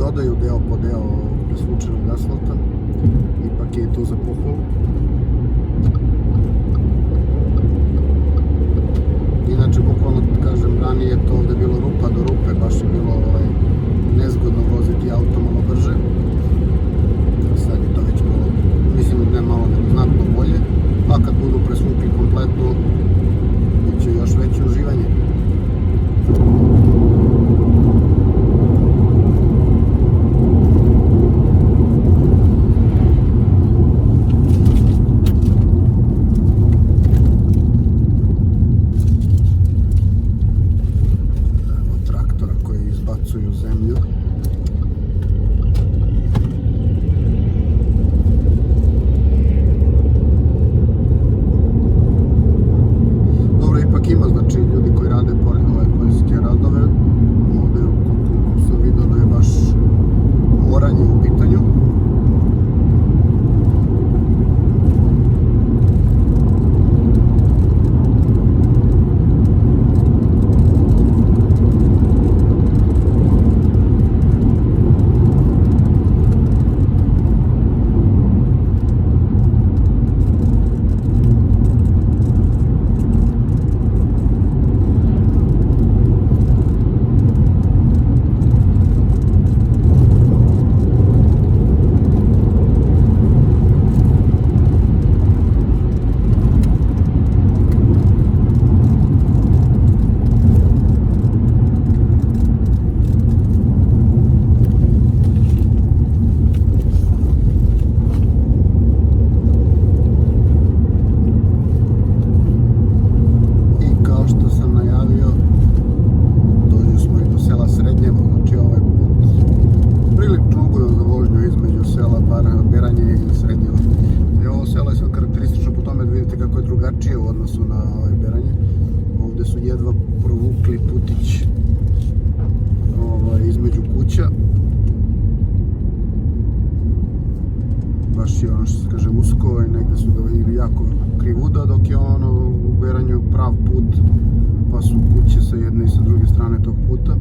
dodaju deo po deo presvučenog asfalta, ipak je i to za pohvalu. Inače, bukvalno kažem, ranije je to ovde bilo rupa do rupe, baš je bilo nezgodno voziti auto malo brže. Sad je to već bilo, mislim, ne malo, nego znatno bolje, a kad budu presvukli kompletno, bit će još veće uživanje. Zemlju. Dobro, ipak ima, znači, ljudi koji rade poljske radove. Ovde koliko sam vidio da je baš oranje u pitanju. U odnosu na Beranje. Ovde su jedva provukli putić između kuća. Baš je ono što se kaže usko i negde su ga jako krivuda, dok je u Beranju prav put, pa su kuće sa jedne i sa druge strane tog puta.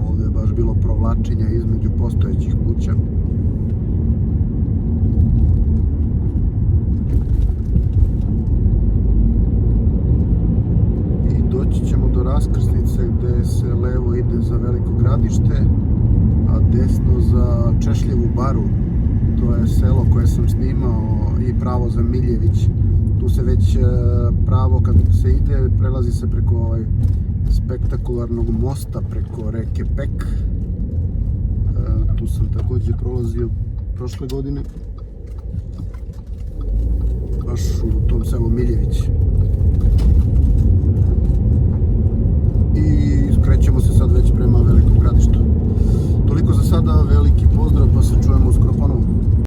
Ovde je baš bilo provlačenja između postojećih kuća. Doći ćemo do raskrsnice gde se levo ide za Veliko Gradište, a desno za Češljevu baru. To je selo koje sam snimao, i pravo za Miljević. Tu se već pravo kad se ide, prelazi se preko spektakularnog mosta preko reke Pek. Tu sam takođe prolazio prošle godine, baš u tom selu Miljević.